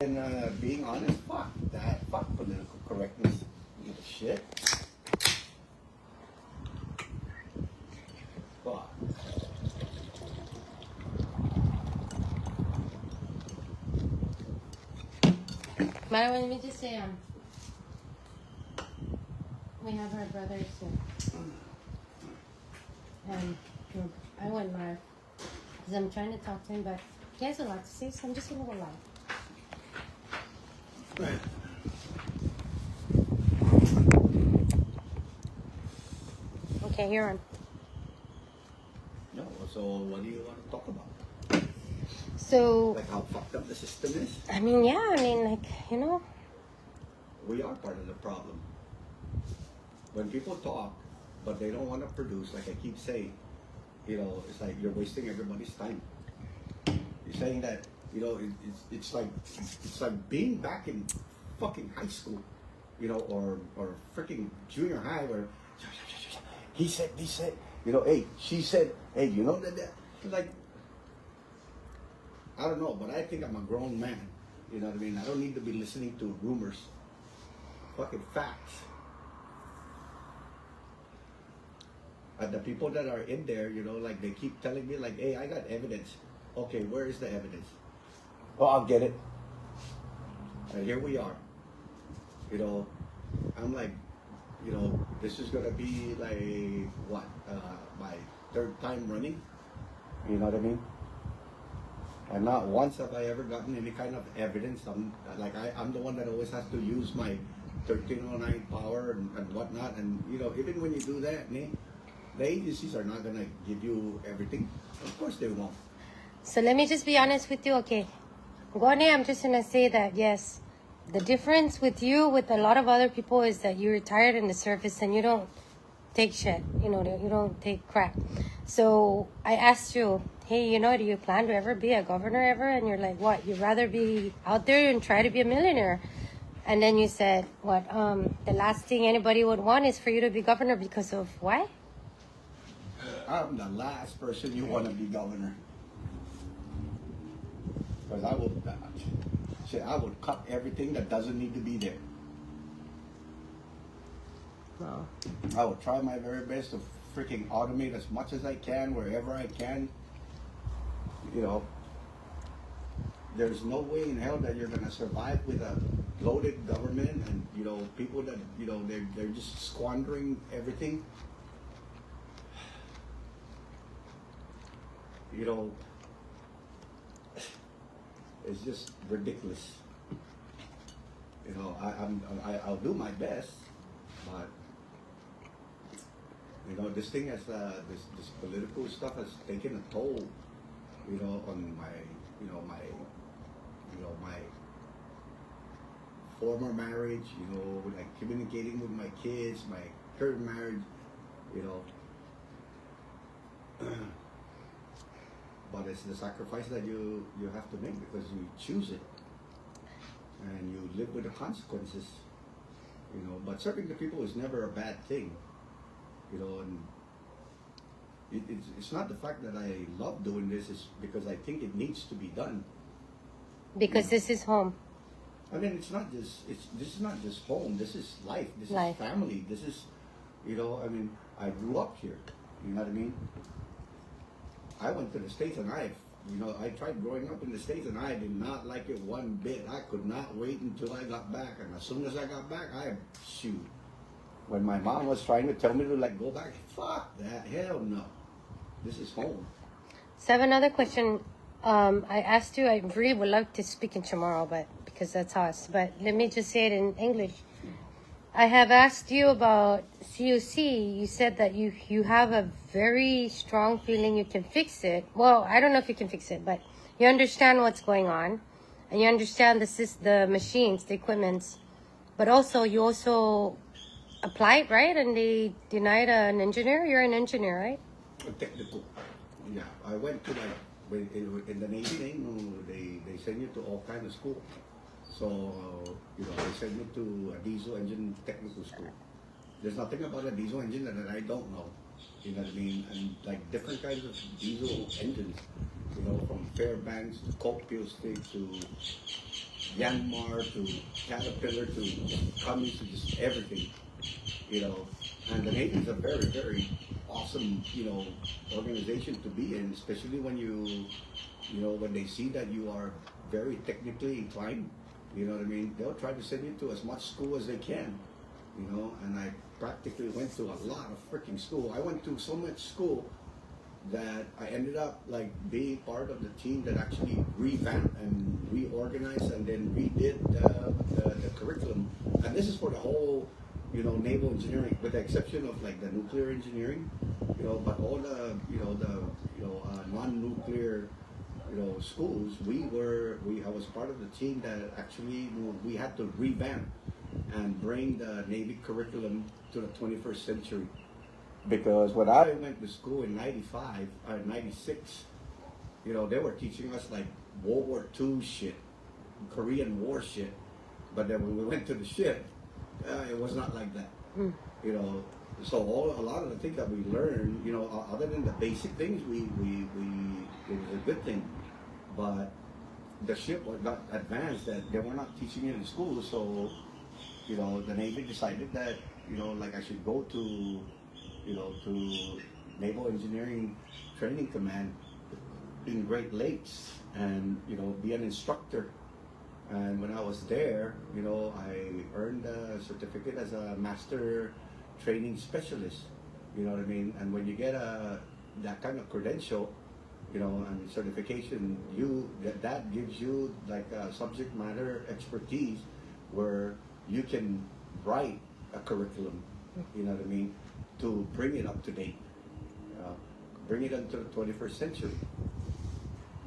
And being honest, fuck that. Fuck political correctness. You give a shit. Fuck. But let me just say, we have our brothers here. And I went live because I'm trying to talk to him, but he has a lot to say, so I'm just going to go live. Okay, you're on. No, so what do you want to talk about? So, Like how fucked up the system is? I mean, yeah, like, We are part of the problem. When people talk, but they don't want to produce, like I keep saying, it's like you're wasting everybody's time. You're saying that, it's like being back in fucking high school, or freaking junior high where he said, hey, she said, hey, that, like, I don't know, but I think I'm a grown man. You know what I mean? I don't need to be listening to rumors. Fucking facts. The people that are in there, like they keep telling me, like, hey, I got evidence. Okay, where is the evidence? Oh, I'll get it. And here we are. I'm like, this is gonna be like what? My third time running. You know what I mean? And not once have I ever gotten any kind of evidence. I'm the one that always has to use my 1309 power and whatnot. And even when you do that, the agencies are not gonna give you everything. Of course they won't. So let me just be honest with you, okay? Gone, I'm just gonna say that yes, the difference with you, with a lot of other people, is that you retired in the service and you don't take shit. You don't take crap. So I asked you, hey, do you plan to ever be a governor ever? And you're like, what? You'd rather be out there and try to be a millionaire? And then you said, what? The last thing anybody would want is for you to be governor because of what? I'm the last person you want to be governor. Because I would cut everything that doesn't need to be there. No. I will try my very best to freaking automate as much as I can wherever I can. There's no way in hell that you're gonna survive with a bloated government and people that they're just squandering everything. It's just ridiculous. I'll do my best, but this thing has this political stuff has taken a toll, on my former marriage, like communicating with my kids, my current marriage, But it's the sacrifice that you have to make because you choose it and you live with the consequences, But serving the people is never a bad thing, and it's not the fact that I love doing this, it's because I think it needs to be done. Because this is home. I mean, this is not just home. This is life. This is family. This is, I grew up here. You know what I mean? I went to the States and I tried growing up in the States and I did not like it one bit. I could not wait until I got back. And as soon as I got back, shoot. When my mom was trying to tell me to go back, fuck that, hell no. This is home. So I have another question. I asked you, I really would love to speak in tomorrow, but because that's us. But let me just say it in English. I have asked you about CUC. You said that you have a very strong feeling you can fix it. Well, I don't know if you can fix it, but you understand what's going on, and you understand the machines, the equipments, but also you also applied, right? And they denied an engineer. You're an engineer, right? Technical. Yeah, I went to in the Navy. They send you to all kinds of school. So, they sent me to a diesel engine technical school. There's nothing about a diesel engine that I don't know. You know what I mean? And like different kinds of diesel engines, from Fairbanks to Copious Stick to Yanmar to Caterpillar to Cummins to just everything, you know. And the Navy is a very, very awesome, you know, organization to be in, especially when you know, when they see that you are very technically inclined, you know what I mean? They'll try to send you to as much school as they can, you know. And I practically went to a lot of freaking school. I went to so much school that I ended up like being part of the team that actually revamped and reorganized and then redid the curriculum. And this is for the whole, you know, naval engineering, with the exception of like the nuclear engineering, you know. But all the, you know, non-nuclear, you know, schools, I was part of the team that actually, you know, we had to revamp and bring the Navy curriculum to the 21st century. Because when I went to school in 96, you know, they were teaching us like World War II shit, Korean War shit. But then when we went to the ship, it was not like that. You know, so a lot of the things that we learned, you know, other than the basic things, it was a good thing. But the ship got advanced that they were not teaching it in school. So, you know, the Navy decided that, you know, like I should go to, you know, to Naval Engineering Training Command in Great Lakes and, you know, be an instructor. And when I was there, you know, I earned a certificate as a master training specialist, you know what I mean? And when you get that kind of credential, you know, and certification, that gives you like a subject matter expertise where you can write a curriculum, you know what I mean, to bring it up to date, bring it into the 21st century.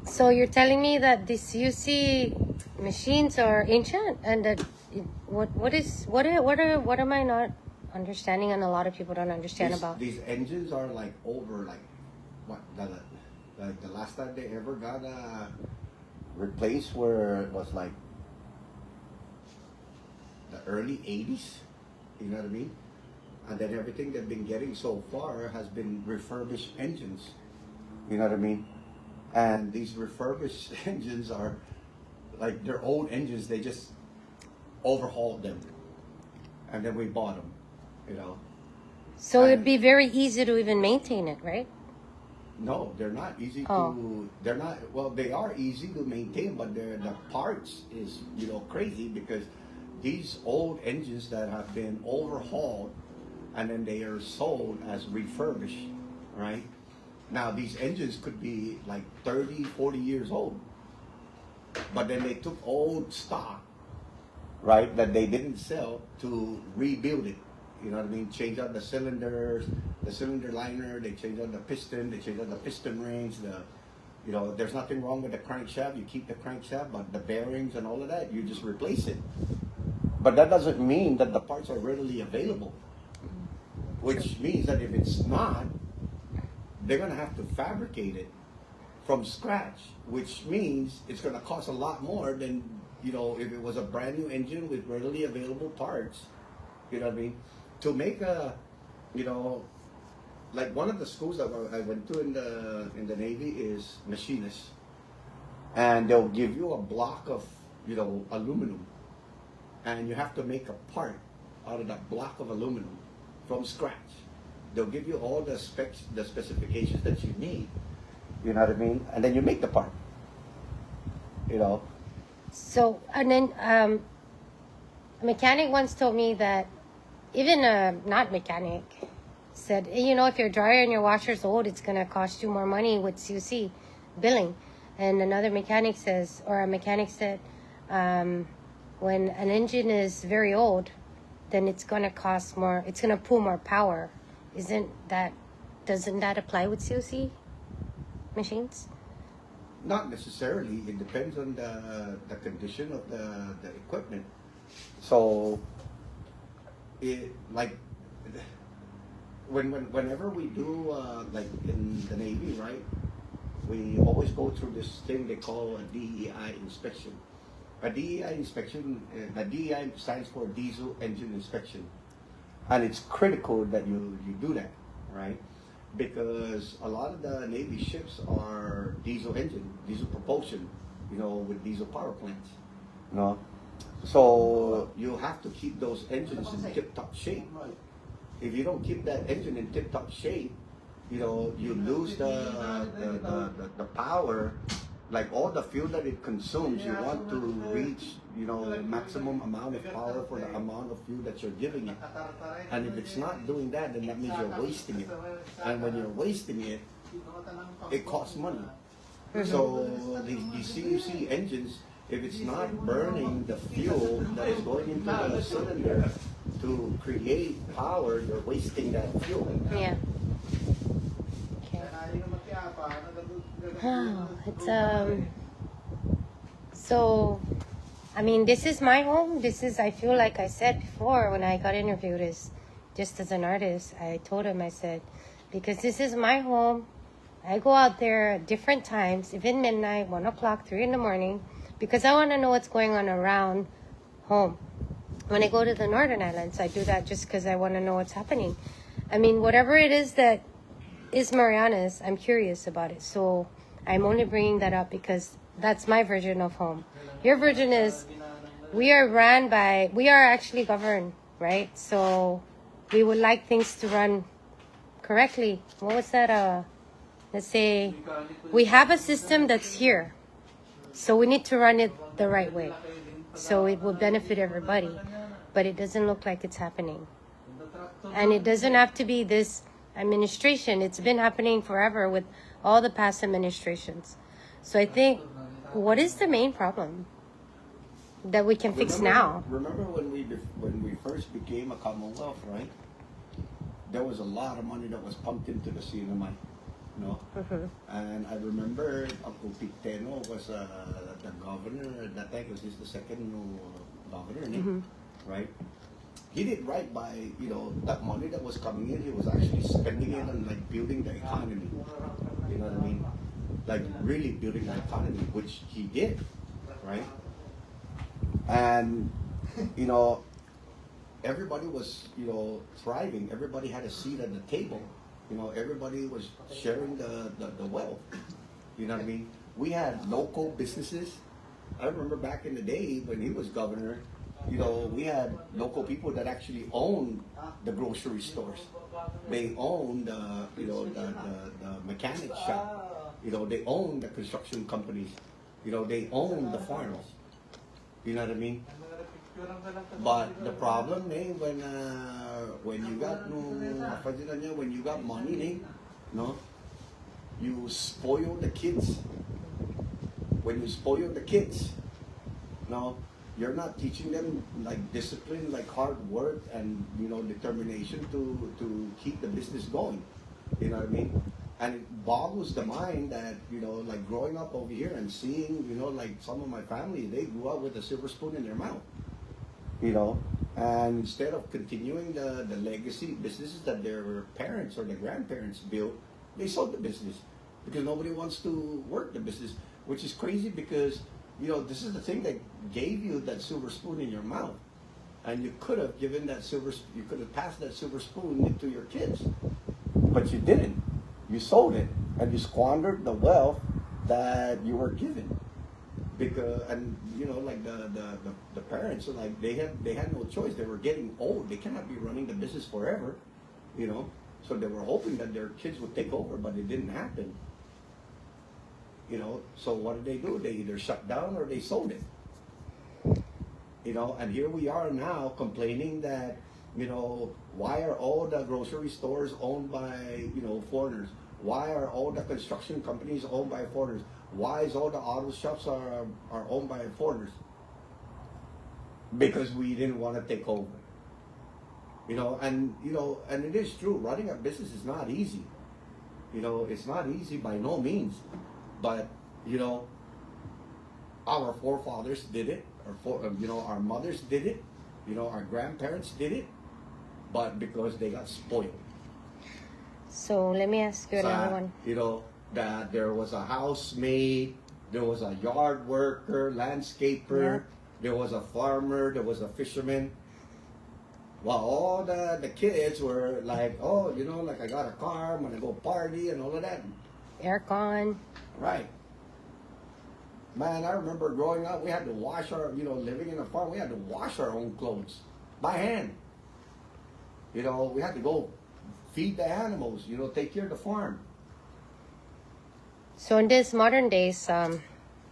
So you're telling me that these UC machines are ancient, and that what am I not understanding, and a lot of people don't understand about? These engines are like over like what the last time they ever got replaced where it was like the early 80s, you know what I mean? And then everything they've been getting so far has been refurbished engines, you know what I mean? And these refurbished engines are like they're old engines, they just overhauled them. And then we bought them, you know. So it'd be very easy to even maintain it, right? No, they're not easy they're not, well, they are easy to maintain, but the parts is, you know, crazy because these old engines that have been overhauled and then they are sold as refurbished, right? Now, these engines could be like 30, 40 years old, but then they took old stock, right, that they didn't sell to rebuild it. You know what I mean? Change out the cylinders, the cylinder liner, they change out the piston, they change out the piston rings, you know, there's nothing wrong with the crankshaft, you keep the crankshaft, but the bearings and all of that, you just replace it. But that doesn't mean that the parts are readily available, which means that if it's not, they're going to have to fabricate it from scratch, which means it's going to cost a lot more than, you know, if it was a brand new engine with readily available parts, you know what I mean? To make a, you know, like one of the schools that I went to in the Navy is machinist, and they'll give you a block of, you know, aluminum, and you have to make a part out of that block of aluminum from scratch. They'll give you all the specs, the specifications that you need, you know what I mean? And then you make the part, you know. So, and then a mechanic once told me that, even a not mechanic, said, you know, if your dryer and your washer's old, it's going to cost you more money with CUC billing. And another mechanic says, or a mechanic said, when an engine is very old, then it's going to cost more, it's going to pull more power. Doesn't that apply with CUC machines? Not necessarily. It depends on the condition of the equipment. So, whenever we do like in the Navy, right? We always go through this thing they call a DEI inspection. A DEI inspection, the DEI stands for diesel engine inspection, and it's critical that you do that, right? Because a lot of the Navy ships are diesel engine, diesel propulsion, you know, with diesel power plants. No, so you have to keep those engines in tip-top shape. If you don't keep that engine in tip-top shape, you lose the power. Like all the fuel that it consumes, you want to reach, maximum amount of power for the amount of fuel that you're giving it. And if it's not doing that, then that means you're wasting it. And when you're wasting it, it costs money. So the CUC engines, if it's not burning the fuel that is going into the cylinder to create power, you're wasting that fuel. Yeah. It's so I mean, this is my home. I feel like I said before when I got interviewed, is just as an artist, I told him, I said, because this is my home. I go out there at different times, even midnight, 1 o'clock, 3 in the morning, because I want to know what's going on around home. When I go to the Northern Islands, I do that just because I want to know what's happening. I mean, whatever it is that is Mariana's, I'm curious about it. So I'm only bringing that up because that's my version of home. Your version is we are actually governed, right? So we would like things to run correctly. What was that? Let's say we have a system that's here. So we need to run it the right way. So it will benefit everybody. But it doesn't look like it's happening. And it doesn't have to be this administration. It's been happening forever with all the past administrations. So I think, what is the main problem that we can fix now? Remember when we first became a Commonwealth, right? There was a lot of money that was pumped into the CNMI, And I remember Uncle Picteno was the governor. That time was the second governor, right? He did right by, that money that was coming in, he was actually spending it on like building the economy. You know what I mean? Like really building the economy, which he did, right? And, everybody was, thriving. Everybody had a seat at the table. Everybody was sharing the wealth. You know what I mean? We had local businesses. I remember back in the day when he was governor, we had local people that actually owned the grocery stores. They owned the mechanic shop. They owned the construction companies. They owned the farms. You know what I mean? But the problem, when you got money, you spoil the kids. When you spoil the kids, you're not teaching them like discipline, like hard work and determination to keep the business going. You know what I mean? And it boggles the mind that like growing up over here and seeing like some of my family, they grew up with a silver spoon in their mouth. And instead of continuing the legacy businesses that their parents or their grandparents built, they sold the business because nobody wants to work the business, which is crazy because this is the thing that gave you that silver spoon in your mouth, and you could have given you could have passed that silver spoon into your kids, but you didn't. You sold it, and you squandered the wealth that you were given. Because like the parents, like they had no choice. They were getting old. They cannot be running the business forever, So they were hoping that their kids would take over, but it didn't happen. So what did they do? They either shut down or they sold it. And here we are now complaining that, why are all the grocery stores owned by, foreigners? Why are all the construction companies owned by foreigners? Why is all the auto shops are owned by foreigners? Because we didn't want to take over. And it is true, running a business is not easy. It's not easy by no means. But, our forefathers did it, our mothers did it, our grandparents did it, but because they got spoiled. So let me ask you another one. That there was a housemaid, there was a yard worker, landscaper, there was a farmer, there was a fisherman. While all the kids were like, like I got a car, I'm gonna go party and all of that. Aircon. Right. Man, I remember growing up, we had to wash our, living in a farm, we had to wash our own clothes by hand. We had to go feed the animals, take care of the farm. So in this modern days,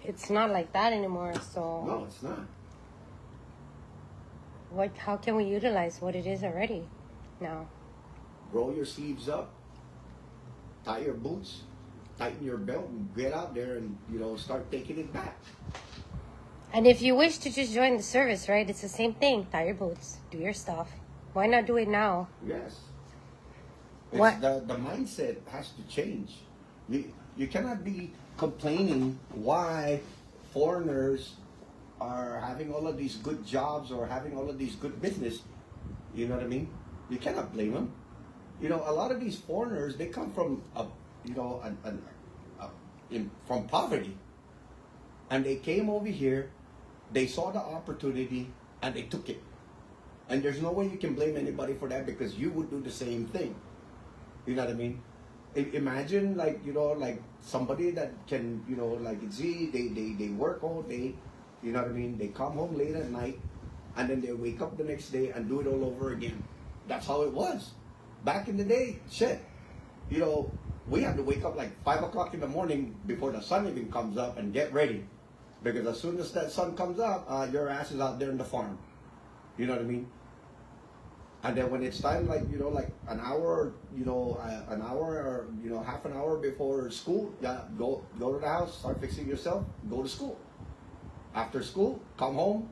it's not like that anymore. So No, it's not. how can we utilize what it is already now? Roll your sleeves up, tie your boots, tighten your belt, and get out there and, start taking it back. And if you wish to just join the service, right, it's the same thing. Tie your boots, do your stuff. Why not do it now? Yes. What? The mindset has to change. You cannot be complaining why foreigners are having all of these good jobs or having all of these good business. You know what I mean? You cannot blame them. A lot of these foreigners, they come from from poverty, and they came over here. They saw the opportunity and they took it. And there's no way you can blame anybody for that, because you would do the same thing. You know what I mean? Imagine like somebody that can, they work all day, you know what I mean? They come home late at night and then they wake up the next day and do it all over again. That's how it was. Back in the day, shit. We had to wake up like 5 o'clock in the morning before the sun even comes up and get ready. Because as soon as that sun comes up, your ass is out there in the farm. You know what I mean? And then when it's time, like an hour, or half an hour before school, yeah, go to the house, start fixing yourself, go to school. After school, come home,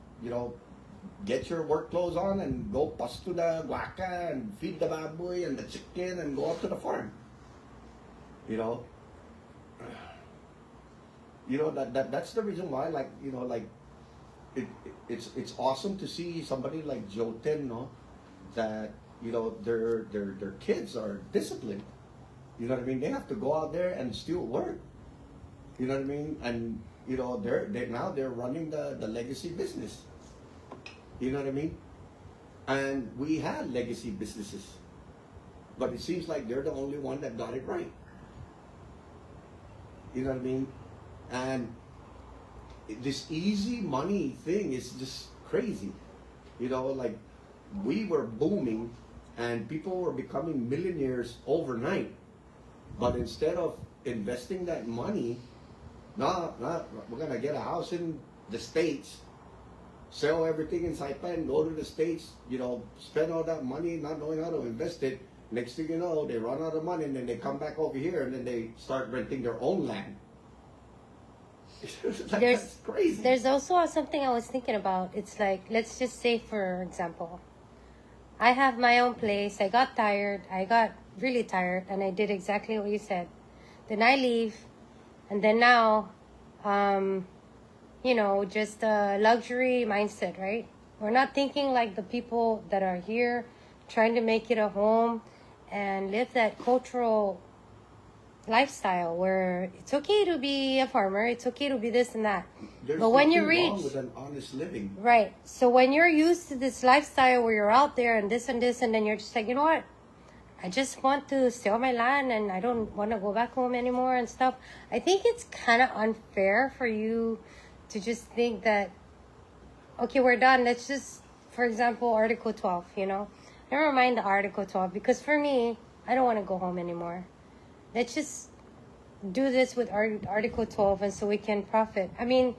get your work clothes on and go pasto the guaca and feed the baboy and the chicken and go up to the farm. That's the reason why, it's awesome to see somebody like Joten, no, that their kids are disciplined. You know what I mean? They have to go out there and still work. You know what I mean? And they're running the legacy business. You know what I mean? And we had legacy businesses, but it seems like they're the only one that got it right. You know what I mean? And this easy money thing is just crazy. We were booming and people were becoming millionaires overnight. But instead of investing that money, we're going to get a house in the States, sell everything in Saipan, go to the States, spend all that money not knowing how to invest it. Next thing you know, they run out of money and then they come back over here and then they start renting their own land. That's crazy. There's also something I was thinking about. It's like, let's just say, for example, I have my own place. I got tired. I got really tired, and I did exactly what you said. Then I leave, and then now, just a luxury mindset, right? We're not thinking like the people that are here, trying to make it a home and live that cultural lifestyle where it's okay to be a farmer, it's okay to be this and that. There's but when you nothing reach wrong with an honest living, right? So when you're used to this lifestyle where you're out there and this and this, and then you're just like, you know what? I just want to sell my land and I don't want to go back home anymore and stuff. I think it's kind of unfair for you to just think that, okay, we're done. Let's just, for example, Article 12, Never mind the Article 12, because for me, I don't want to go home anymore. Let's just do this with Article 12 and so we can profit. I mean,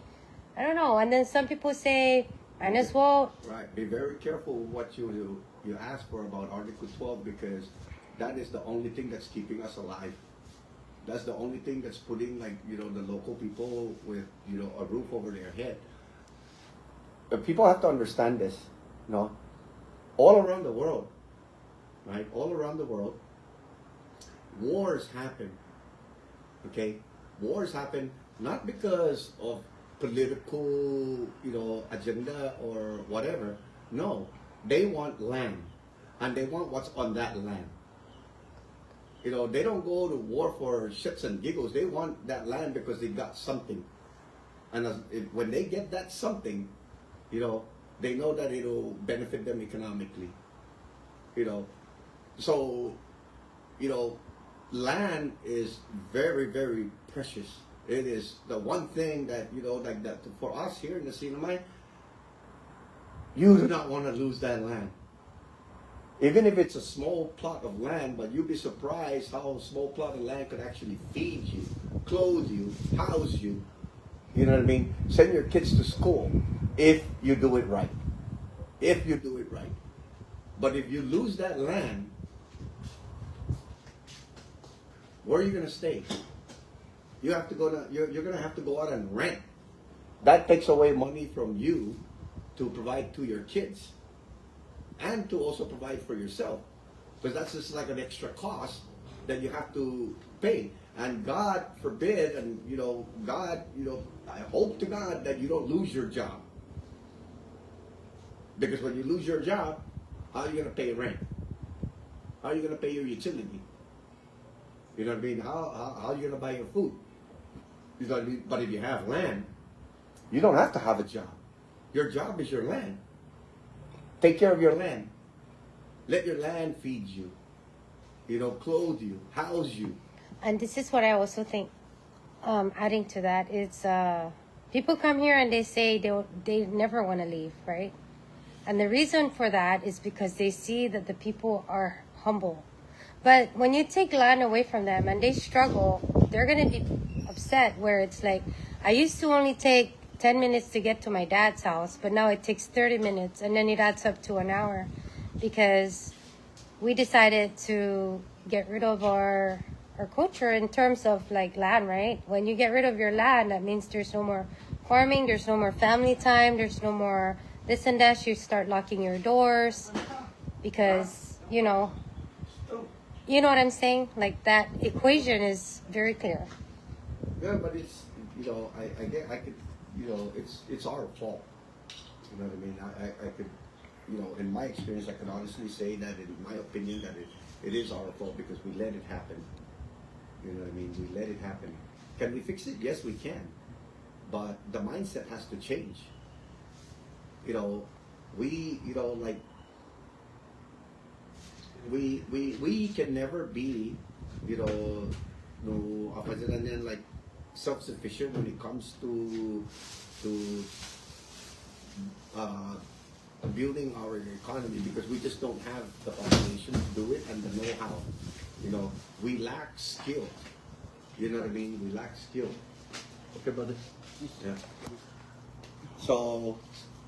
I don't know. And then some people say, might as well. Right. Be very careful what you ask for about Article 12, because that is the only thing that's keeping us alive. That's the only thing that's putting the local people with a roof over their head. But people have to understand this, all around the world, right? All around the world, wars happen. Okay, wars happen not because of political, agenda or whatever. No, they want land, and they want what's on that land. They don't go to war for shits and giggles. They want that land because they got something, and when they get that something, they know that it'll benefit them economically. So, land is very, very precious. It is the one thing that, you know, like that for us here in the Sinamay, you do not want to lose that land. Even if it's a small plot of land, but you'd be surprised how a small plot of land could actually feed you, clothe you, house you. You know what I mean? Send your kids to school if you do it right. If you do it right. But if you lose that land, where are you going to stay? You have to go to, you're going to have to go out and rent. That takes away money from you to provide to your kids and to also provide for yourself, because that's just like an extra cost that you have to pay. And God forbid, and you know, God, you know, I hope to God that you don't lose your job, because when you lose your job, how are you going to pay rent? How are you going to pay your utility? You know what I mean? How are you going to buy your food? You know what I mean? But if you have land, you don't have to have a job. Your job is your land. Take care of your land. Let your land feed you. You know, clothe you, house you. And this is what I also think, adding to that, is people come here and they say they never want to leave, right? And the reason for that is because they see that the people are humble. But when you take land away from them and they struggle, they're going to be upset, where it's like, I used to only take 10 minutes to get to my dad's house, but now it takes 30 minutes, and then it adds up to an hour because we decided to get rid of our culture in terms of like land, right? When you get rid of your land, that means there's no more farming, there's no more family time, there's no more this and that. You start locking your doors because, you know what I'm saying? Like, that equation is very clear. Yeah, but it's, you know, I could, you know, it's our fault. You know what I mean? I could, you know, in my experience, I can honestly say that, in my opinion, that it is our fault because we let it happen. You know what I mean? We let it happen. Can we fix it? Yes, we can. But the mindset has to change. You know, we can never be, you know, no, like self-sufficient when it comes to building our economy, because we just don't have the foundation to do it and the know-how. You know, we lack skill. You know what I mean? We lack skill. Okay, brother? Yeah. So,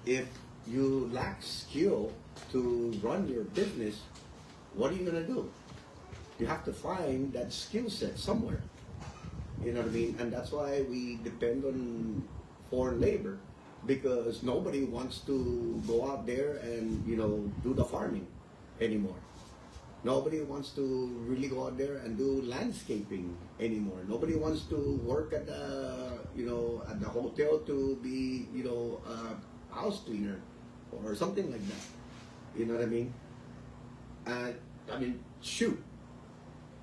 if you lack skill to run your business, what are you going to do? You have to find that skill set somewhere. You know what I mean? And that's why we depend on foreign labor, because nobody wants to go out there and, you know, do the farming anymore. Nobody wants to really go out there and do landscaping anymore. Nobody wants to work at the, you know, at the hotel to be, you know, a house cleaner or something like that. You know what I mean? I mean, shoot.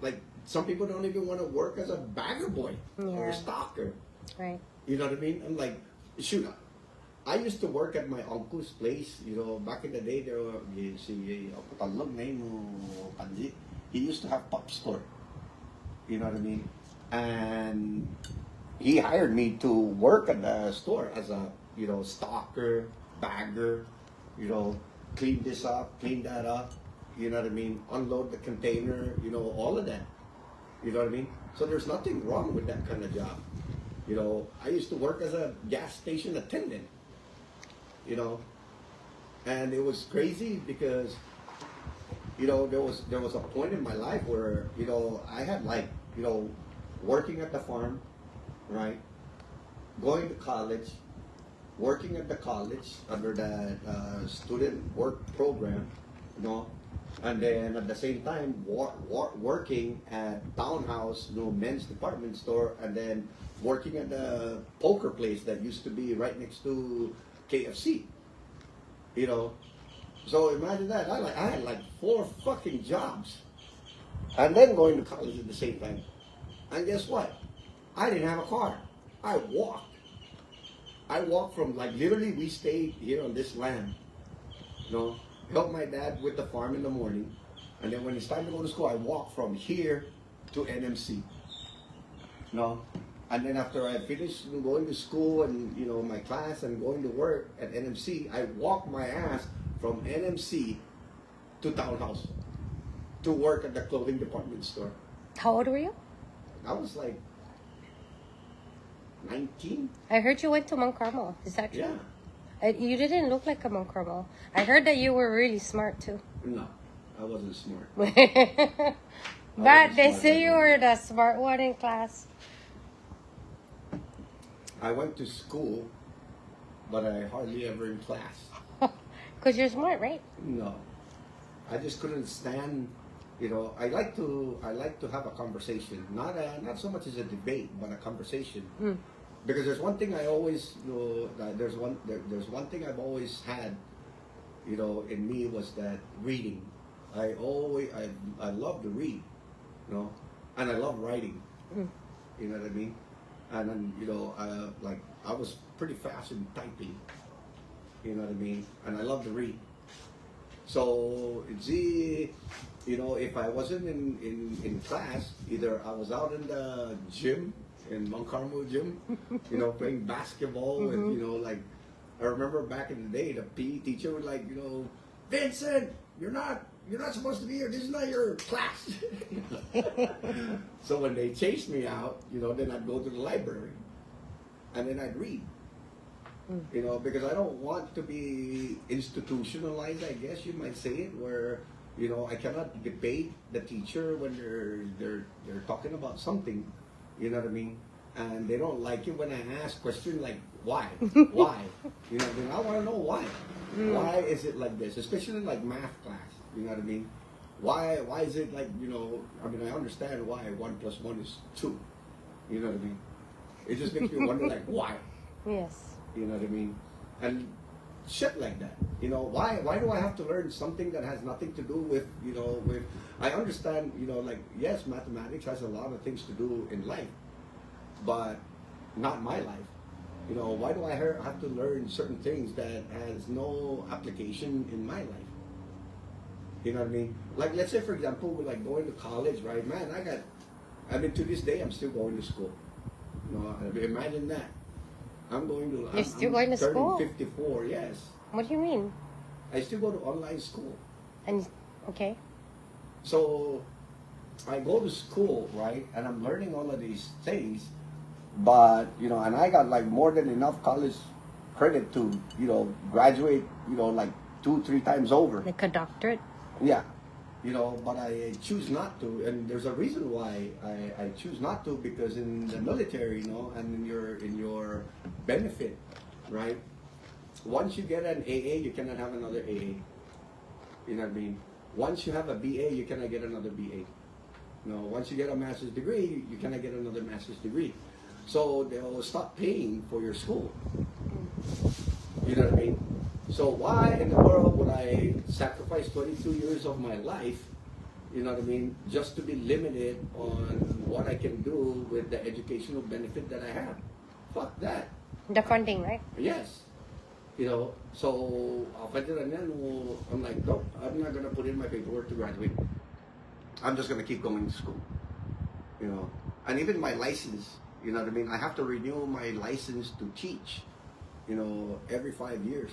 Like, some people don't even want to work as a bagger boy or a stalker. Right. You know what I mean? I'm like, shoot. I used to work at my uncle's place, you know, back in the day. There were, he used to have pop store. You know what I mean? And he hired me to work at the store as a, you know, stalker, bagger, you know, clean this up, clean that up, you know what I mean? Unload the container, you know, all of that. You know what I mean? So there's nothing wrong with that kind of job. You know, I used to work as a gas station attendant, you know, and it was crazy because, you know, there was a point in my life where, you know, I had, like, you know, working at the farm, right, going to college, working at the college under the student work program, you know, and then at the same time working at Townhouse, you know, men's department store, and then working at the poker place that used to be right next to KFC, you know. So imagine that. I had like 4 fucking jobs, and then going to college at the same time. And guess what? I didn't have a car. I walked. I walked from, like, literally, we stayed here on this land, you know, helped my dad with the farm in the morning, and then when it's time to go to school, I walked from here to NMC, you know. And then after I finished going to school and my class and going to work at NMC, I walked my ass from NMC to Townhouse to work at the clothing department store. How old were you? I was like 19. I heard you went to Mount Carmel. Is that true? Yeah. You didn't look like a Mount Carmel. I heard that you were really smart too. No, I wasn't smart. But they say you were the smart one in class. I went to school, but I hardly ever in class. Because you're smart, right? No, I just couldn't stand. I like to have a conversation, not so much as a debate, but a conversation. Because there's one thing I always there's one thing I've always had, in me was that reading. I love to read, and I love writing. You know what I mean? And then, I was pretty fast in typing. You know what I mean? And I love to read. So, if I wasn't in class, either I was out in the gym, in Mount Carmel gym, playing basketball with, I remember back in the day, the PE teacher would Vincent, you're not supposed to be here. This is not your class. So when they chased me out, then I'd go to the library, and then I'd read. Because I don't want to be institutionalized, I guess you might say it, where I cannot debate the teacher when they're talking about something. You know what I mean? And they don't like it when I ask questions like why, why? Then I want to know why. Why is it like this? Especially in math class. You know what I mean? Why is it I understand why 1 + 1 is 2. You know what I mean? It just makes me wonder why. Yes. You know what I mean? And shit like that. Why do I have to learn something that has nothing to do with, I understand, yes, mathematics has a lot of things to do in life, but not my life. Why do I have to learn certain things that has no application in my life? You know what I mean? Let's say, for example, going to college, right? Man, to this day, I'm still going to school. Imagine that. You're still going to school? I'm turning 54, yes. What do you mean? I still go to online school. And, okay. So, I go to school, right? And I'm learning all of these things. But, and I got more than enough college credit to, graduate, 2-3 times over. Like a doctorate? Yeah. But I choose not to, and there's a reason why I choose not to, because in the military, and in your benefit, right? Once you get an AA, you cannot have another AA. You know what I mean? Once you have a BA, you cannot get another BA. Once you get a master's degree, you cannot get another master's degree. So they'll stop paying for your school. You know what I mean? So why in the world would I sacrifice 22 years of my life, you know what I mean, just to be limited on what I can do with the educational benefit that I have? Fuck that. The funding, right? Yes. So I'm like, nope, I'm not going to put in my paperwork to graduate. I'm just going to keep going to school. And even my license, you know what I mean, I have to renew my license to teach, every 5 years.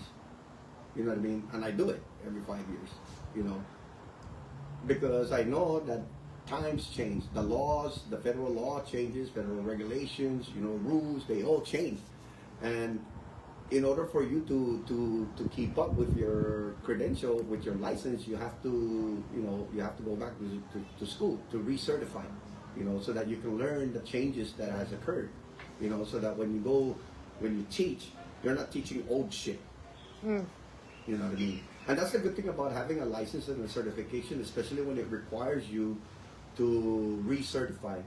You know what I mean? And I do it every 5 years, because I know that times change. The laws, the federal law changes, federal regulations, rules, they all change. And in order for you to keep up with your credential, with your license, you have to, go back to school to recertify, so that you can learn the changes that has occurred, so that when you teach, you're not teaching old shit. You know what I mean? And that's the good thing about having a license and a certification, especially when it requires you to recertify,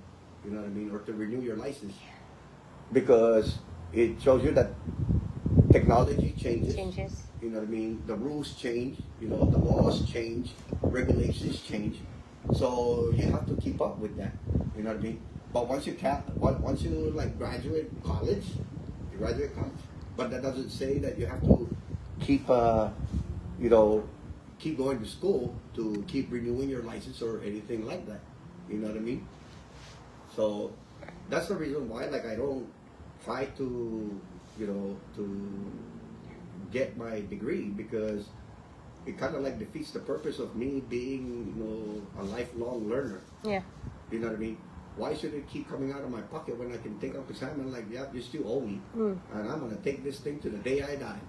you know what I mean, or to renew your license. Because it shows you that technology changes. You know what I mean? The rules change, the laws change, regulations change. So you have to keep up with that. You know what I mean? But once you graduate college, you graduate college. But that doesn't say that you have to keep going to school to keep renewing your license or anything like that. You know what I mean? So that's the reason why, like, I don't try to, to get my degree, because it kind of like defeats the purpose of me being, a lifelong learner. Yeah. You know what I mean? Why should it keep coming out of my pocket when I can take up assignment like, yeah, you still owe me, and I'm gonna take this thing to the day I die.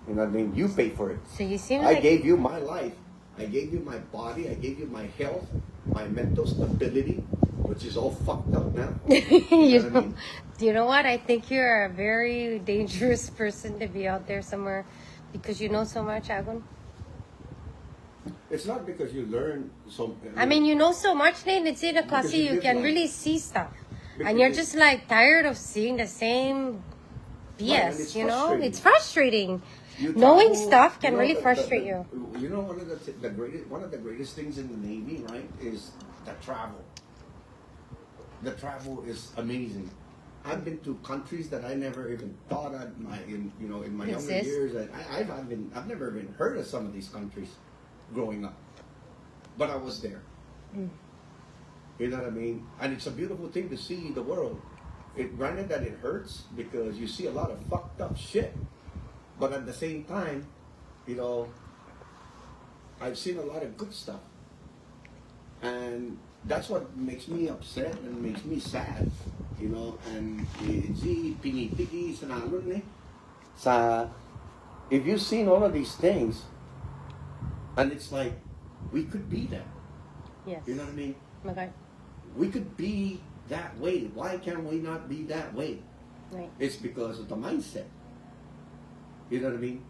You know what I mean? You pay for it. So you seem I like gave you my life. I gave you my body. I gave you my health, my mental stability, which is all fucked up now. you know what I know, mean? do you know what? I think you're a very dangerous person to be out there somewhere because you know so much, Agun. It's not because you learn so. I mean, you know so much, Nate. It's in a class Because you you live can life. really see stuff, Because and you're you- just like tired of seeing the same Right, BS. and it's You know, frustrating. it's frustrating. You Knowing travel, stuff can really the- frustrate you. You know, one of the greatest things in the Navy, right, is the travel. The travel is amazing. I've been to countries that I never even thought in my younger Exist. years. I've never even heard of some of these countries growing up, but I was there. You know what I mean? And it's a beautiful thing to see the world. Granted that it hurts because you see a lot of fucked up shit, but at the same time, I've seen a lot of good stuff, and that's what makes me upset and makes me sad. And pinipiki sa nalun eh. If you've seen all of these things, and it's like, we could be that. Yes. You know what I mean? Okay. We could be that way. Why can we not be that way? Right. It's because of the mindset. You know what I mean?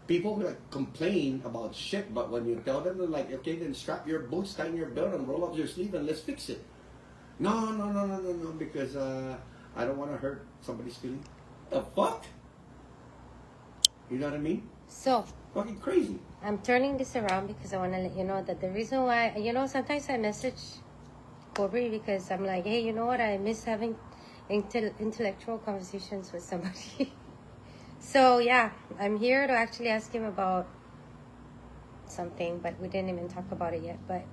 People like complain about shit, but when you tell them, they're like, okay, then strap your boots, tighten your belt, and roll up your sleeve, and let's fix it. No, because I don't want to hurt somebody's feelings. The fuck? You know what I mean? So Fucking crazy. I'm turning this around because I want to let you know that the reason why, sometimes I message Corey because I'm like, hey, you know what? I miss having intellectual conversations with somebody. So yeah, I'm here to actually ask him about something, but we didn't even talk about it yet. But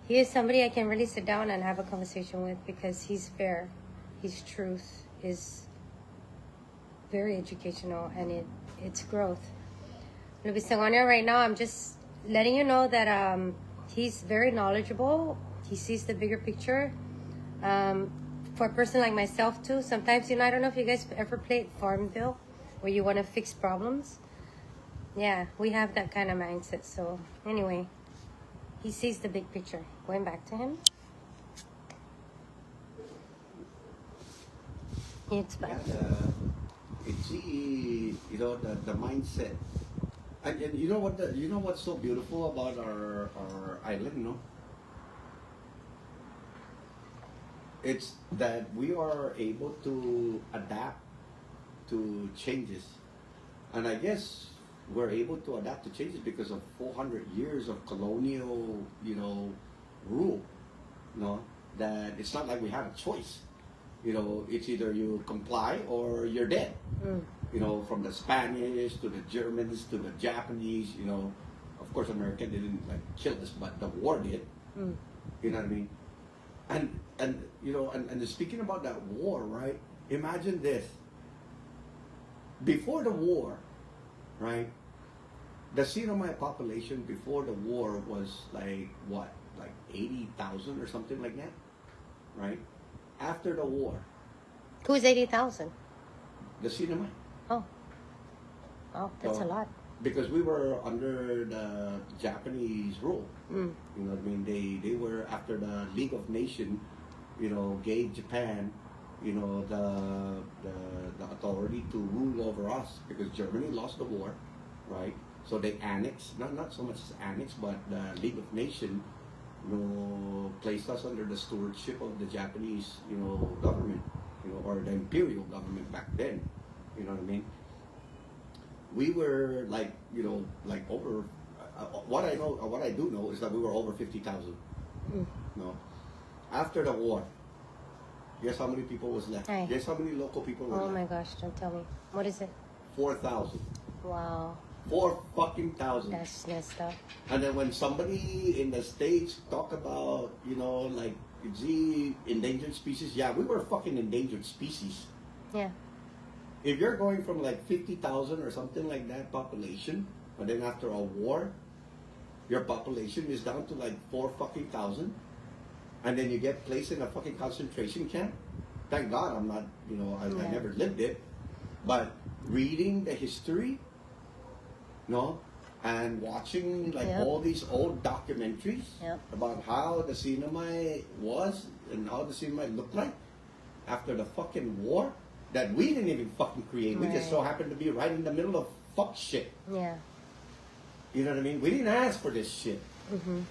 he is somebody I can really sit down and have a conversation with because he's fair. His truth is very educational, and it's growth. Luis Sangonia, right now, I'm just letting you know that he's very knowledgeable. He sees the bigger picture. For a person like myself too, sometimes, I don't know if you guys ever played Farmville, where you want to fix problems. Yeah, we have that kind of mindset. So anyway, he sees the big picture. Going back to him. It's back. It's the mindset, and you know what's so beautiful about our island, no? It's that we are able to adapt to changes, and I guess we're able to adapt to changes because of 400 years of colonial, rule. No, that it's not like we have a choice. It's either you comply or you're dead. From the Spanish to the Germans to the Japanese. Of course, America didn't kill us, but the war did. You know what I mean? And speaking about that war, right? Imagine this. Before the war, right? The Sinamay population before the war was like 80,000 or something like that, right? After the war, Who's 80,000? the Sinamay. Oh, that's a lot. Because we were under the Japanese rule. You know what I mean? They were, after the League of Nations, gave Japan, the authority to rule over us, because Germany lost the war, right? So they annexed, not so much as annexed, but the League of Nations, placed us under the stewardship of the Japanese, government, or the imperial government back then. You know what I mean? We were over. What I do know is that we were over 50,000. No, after the war, guess how many people was left? Hey. Guess how many local people were Oh left? my gosh, don't tell me. What is it? 4,000. Wow, 4 fucking thousand. that's messed up. And then when somebody in the States talk about, gee, endangered species. Yeah, we were a fucking endangered species. Yeah. If you're going from like 50,000 or something like that population, and then after a war, your population is down to like 4,000, and then you get placed in a fucking concentration camp. Thank God I'm not, I never lived it. But reading the history, and watching like all these old documentaries about how the cinema was and how the cinema looked like after the fucking war that we didn't even fucking create. We just so happened to be right in the middle of fuck shit. Yeah. You know what I mean? We didn't ask for this shit. Mm-hmm.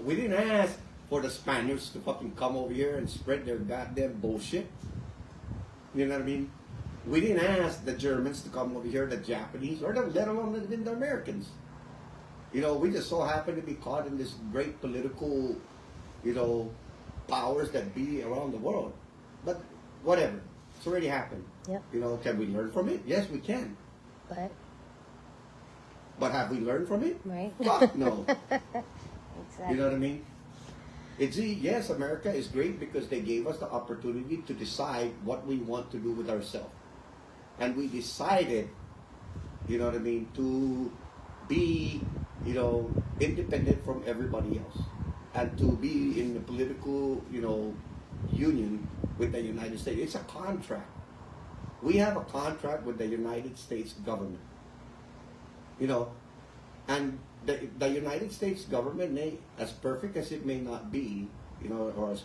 We didn't ask for the Spaniards to fucking come over here and spread their goddamn bullshit. You know what I mean? We didn't ask the Germans to come over here, the Japanese, or let alone the Americans. We just so happened to be caught in this great political, powers that be around the world. But whatever, it's already happened. Yep. Can we learn from it? Yes, we can. But have we learned from it? Right. Fuck no. Exactly. You know what I mean? Yes, America is great because they gave us the opportunity to decide what we want to do with ourselves. And we decided, you know what I mean, to be, independent from everybody else. And to be in the political, union with the United States. It's a contract. We have a contract with the United States government. And the United States government, as perfect as it may not be, or as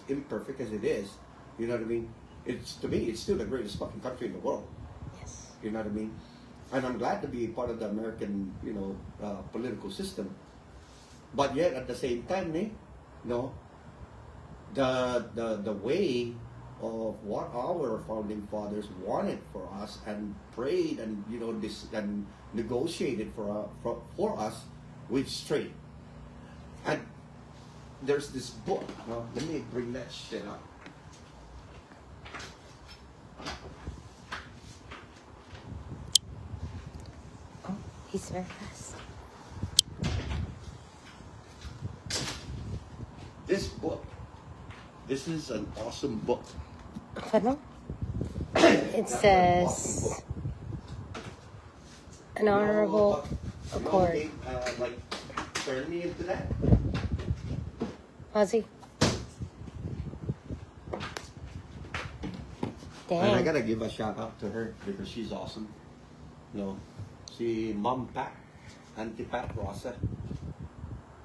imperfect as it is, you know what I mean? To me, it's still the greatest fucking country in the world. Yes. You know what I mean? And I'm glad to be part of the American, political system. But yet, at the same time, the way of what our founding fathers wanted for us and prayed and and negotiated for us, we've strayed. And there's this book. Let me bring that shit up. Oh, he's very fast. This book. This is an awesome book. Pardon? It says an honorable accord. Turn me into that. Ozzy. Dang. And I gotta give a shout out to her because she's awesome. She Mom Pat, Auntie Pat Rosa.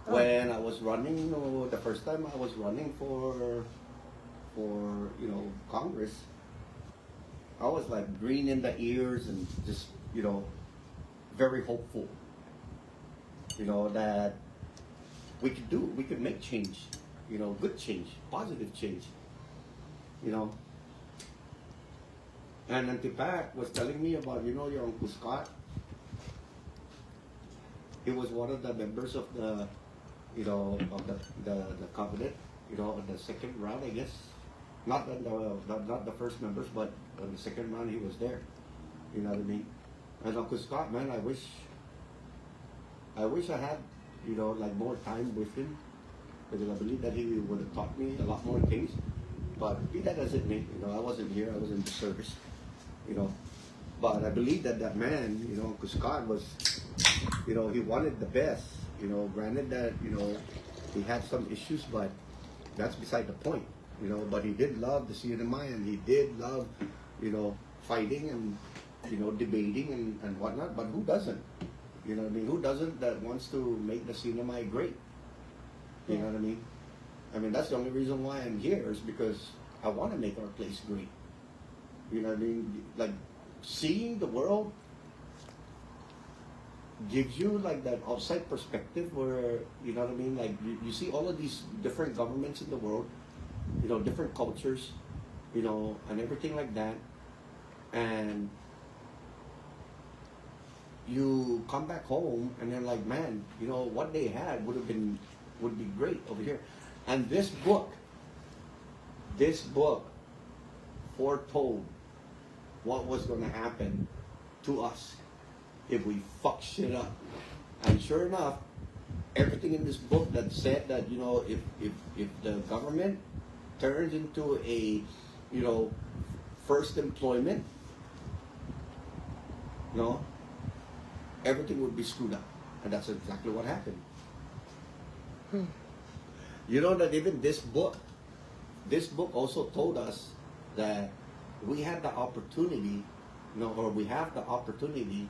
When I was running, the first time I was running for Congress, I was like green in the ears and just very hopeful. That we could make change. Good change, positive change. And Auntie Pat was telling me about your Uncle Scott. He was one of the members of the of the covenant, the second round, I guess. Not the first members, but the second round he was there. You know what I mean? And Uncle Scott, man, I wish I had, like more time with him, because I believe that he would have taught me a lot more things. But be that as it may, I wasn't here, I was in the service, But I believe that man, Uncle Scott was, he wanted the best. Granted that, he had some issues, but that's beside the point. But he did love the CNMI, and he did love, fighting and, debating and whatnot. But who doesn't? You know what I mean? Who doesn't that wants to make the CNMI great? You know what I mean? I mean, that's the only reason why I'm here is because I want to make our place great. You know what I mean? Like, seeing the world gives you like that outside perspective where, you know what I mean? Like, you see all of these different governments in the world, different cultures, and everything like that. And you come back home and they're like, man, what they had would be great over here. And this book foretold what was going to happen to us if we fuck shit up. And sure enough, everything in this book that said that, you know, if the government turns into a, you know, first employment, you know, everything would be screwed up. And that's exactly what happened. You know that even this book also told us that we had the opportunity, you know, or we have the opportunity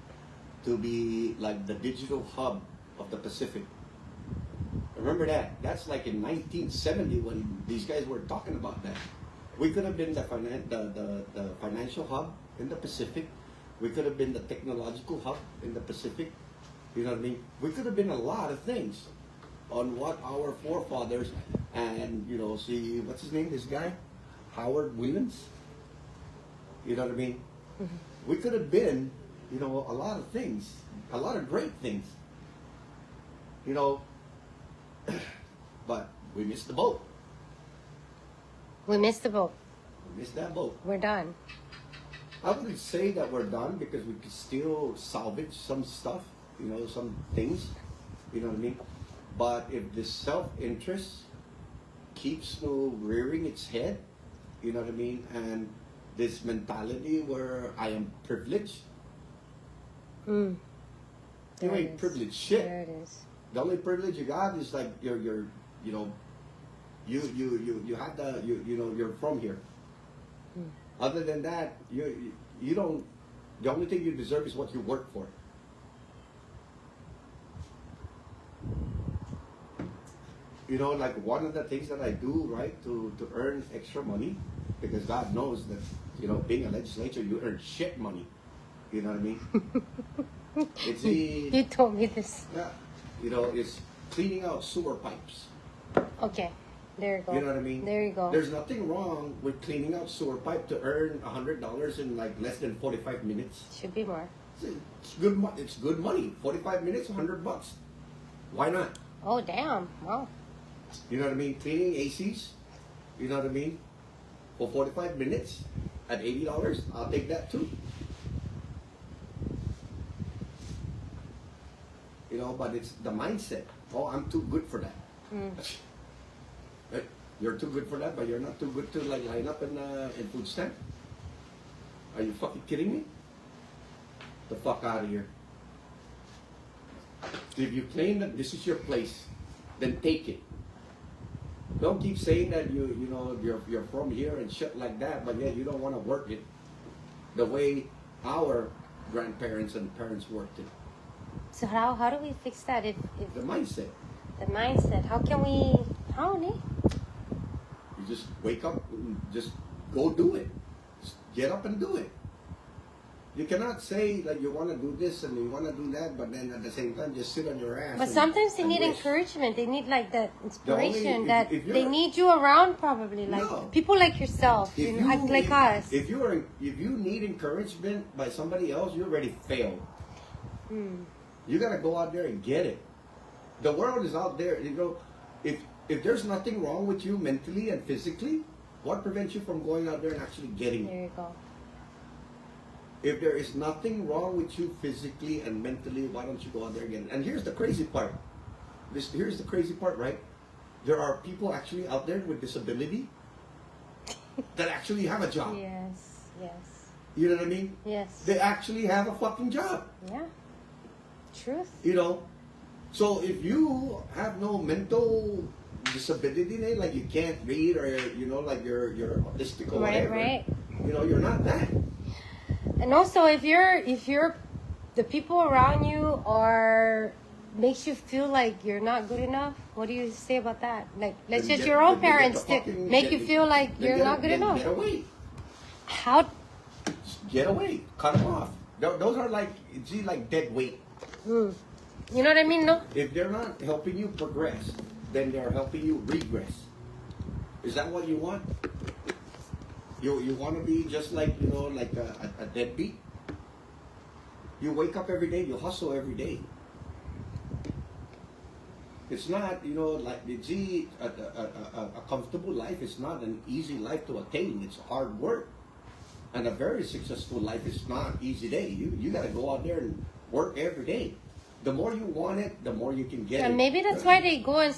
to be like the digital hub of the Pacific. Remember that? That's like in 1970 when these guys were talking about that. We could have been the financial hub in the Pacific. We could have been the technological hub in the Pacific. You know what I mean? We could have been a lot of things on what our forefathers and, you know, see, what's his name, this guy? Howard Williams. You know what I mean? Mm-hmm. We could have been, you know, a lot of things, a lot of great things. You know, but we missed the boat. We missed the boat. We missed that boat. We're done. I wouldn't say that we're done because we could still salvage some stuff, you know, some things, you know what I mean? But if this self-interest keeps rearing its head, you know what I mean? And this mentality where I am privileged, you ain't privileged shit. There it is. The only privilege you got is like you're you know, you have the you know, you're from here. Other than that, you don't. The only thing you deserve is what you work for. You know, like one of the things that I do, right, to earn extra money, because God knows that, you know, being a legislator, you earn shit money. You know what I mean? It's You told me this. Yeah, you know, it's cleaning out sewer pipes. Okay. There you go. You know what I mean? There you go. There's nothing wrong with cleaning out sewer pipe to earn $100 in like less than 45 minutes. Should be more. It's good. It's good money. 45 minutes, $100. Why not? Oh damn! Wow. You know what I mean? Cleaning ACs. You know what I mean? For 45 minutes at $80, I'll take that too. You know, but it's the mindset. Oh, I'm too good for that. You're too good for that, but you're not too good to like line up in food stand. Are you fucking kidding me? The fuck out of here. If you claim that this is your place, then take it. Don't keep saying that you know you're from here and shit like that, but yeah, you don't want to work it the way our grandparents and parents worked it. So how do we fix that? If The mindset. the mindset, how can we? How ne? You just wake up and just go do it. Just get up and do it. You cannot say that you want to do this and you want to do that, but then at the same time just sit on your ass. But sometimes they need encouragement. They need like that inspiration. if They need you around, probably like people like yourself, like us. If you need encouragement by somebody else, you already failed. You gotta go out there and get it. The world is out there. You know, if there's nothing wrong with you mentally and physically, what prevents you from going out there and actually getting it? There you go. If there is nothing wrong with you physically and mentally, why don't you go out there and get it? And here's the crazy part. Here's the crazy part, right? There are people actually out there with disability that actually have a job. Yes, yes. You know what I mean? Yes. They actually have a fucking job. Yeah. Truth. You know? So if you have no mental disability, like you can't read or, you know, like you're autistic or whatever. Right. You know, you're not that. And also, if you're the people around you are makes you feel like you're not good enough, what do you say about that? Like, let's just your own parents to make you feel like you're not good enough. Get away. How? Just get away. Cut them off. Those are like, see, like dead weight. You know what I mean? No. If they're not helping you progress, then they're helping you regress. Is that what you want? You want to be just like, you know, like a deadbeat? You wake up every day, you hustle every day. It's not, you know, like, see, a comfortable life is not an easy life to attain. It's hard work. And a very successful life is not easy day. You got to go out there and work every day. the more you want it, the more you can get And it. maybe that's why they go and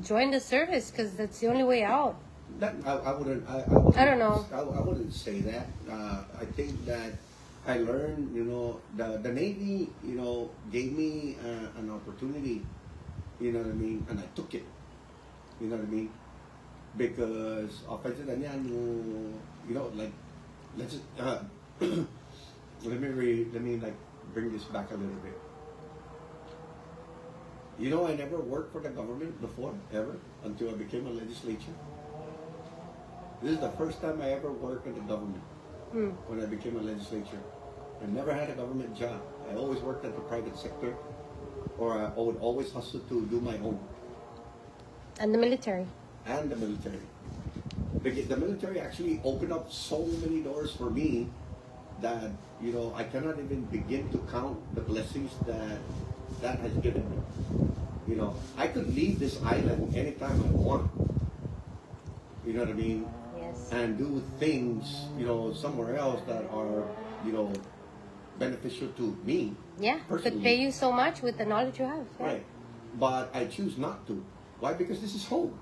join the service, because that's the only way out. That, I wouldn't. I don't know. I wouldn't say that. I think that I learned. The Navy. Gave me an opportunity. You know what I mean, and I took it. You know what I mean, because like let's just, let me like bring this back a little bit. I never worked for the government before, ever, until I became a legislature. This is the first time I ever worked in the government, when I became a legislature. I never had a government job. I always worked at the private sector, or I would always hustle to do my own. And the military. And the military. The military actually opened up so many doors for me that, I cannot even begin to count the blessings that has given me. I could leave this island anytime I want. You know what I mean? Yes. And do things, somewhere else that are, beneficial to me. Yeah, personally. could pay you so much with the knowledge you have. Yeah. Right. But I choose not to. Why? Because this is home.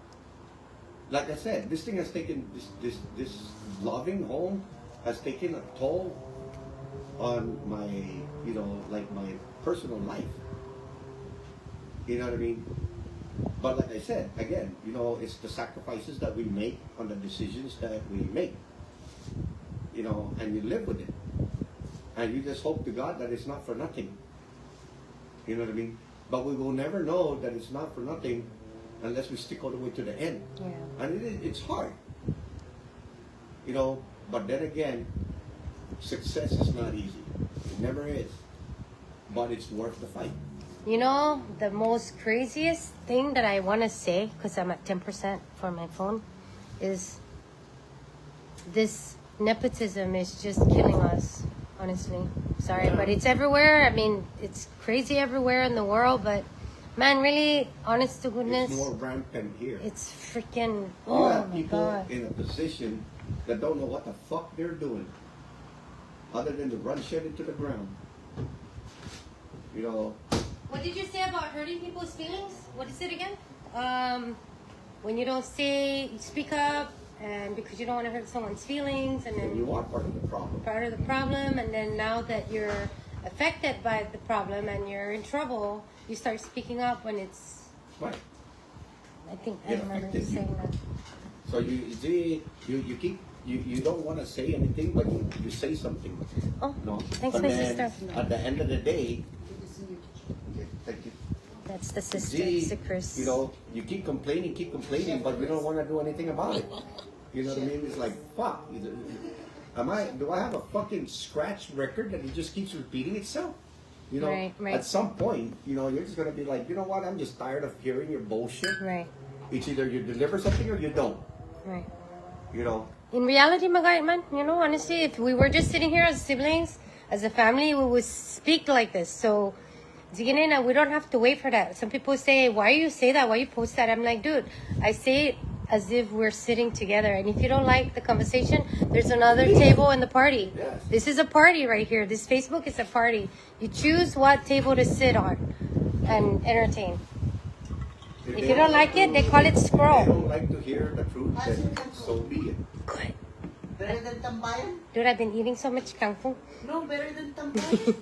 Like I said, this thing has taken, this loving home has taken a toll on my, like my personal life. You know what I mean? But like I said, again, it's the sacrifices that we make on the decisions that we make. And you live with it. And you just hope to God that it's not for nothing. You know what I mean? But we will never know that it's not for nothing unless we stick all the way to the end. Yeah. And it's hard. But then again, success is not easy. It never is. But it's worth the fight. The most craziest thing that I want to say, because I'm at 10% for my phone, is this nepotism is just killing us, honestly. Sorry, Yeah. but it's everywhere. I mean, it's crazy everywhere in the world, but man, really, honest to goodness, It's more rampant here. it's freaking, You oh have my people God. in a position that don't know what the fuck they're doing, other than to run shit into the ground. What did you say about hurting people's feelings? What is it again? When you don't speak up, and because you don't want to hurt someone's feelings, and then You are part of the problem. part of the problem, and then now that you're affected by the problem and you're in trouble, you start speaking up when it's, Right. I think I It remember affected you saying that. So you keep you don't want to say anything, but you say something. Oh, No. thanks, But my then, sister. at the end of the day, okay, thank you. That's the sister, See, Chris. you keep complaining, but you don't want to do anything about it. You know what I mean? It's like, fuck. Do I have a fucking scratch record that it just keeps repeating itself? Right. At some point, you're just gonna be like, you know what? I'm just tired of hearing your bullshit. Right, It's either you deliver something or you don't. right. In reality, man, honestly, if we were just sitting here as siblings, as a family, we would speak like this. So, we don't have to wait for that. Some people say, why you say that? Why you post that? I'm like, dude, I say it as if we're sitting together. And if you don't like the conversation, there's another table in the party. Yes. This is a party right here. This Facebook is a party. You choose what table to sit on and entertain. If you don't like it, they call it If they scroll. don't like to hear the truth, then so be it. Good. Better than tambayan? Dude, I've been eating so much kangkong. No, better than tambayan.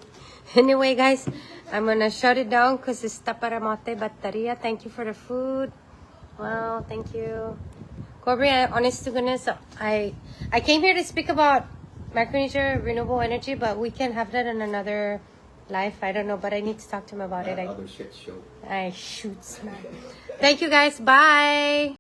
Anyway, guys, I'm gonna shut it down because it's taparamate bateria. Thank you for the food. Well, thank you. Corbry, honest to goodness, I came here to speak about micronutrient renewable energy, but we can have that in another life. I don't know, but I need to talk to him about it. That other shit show. I shoot, man. Thank you, guys. Bye.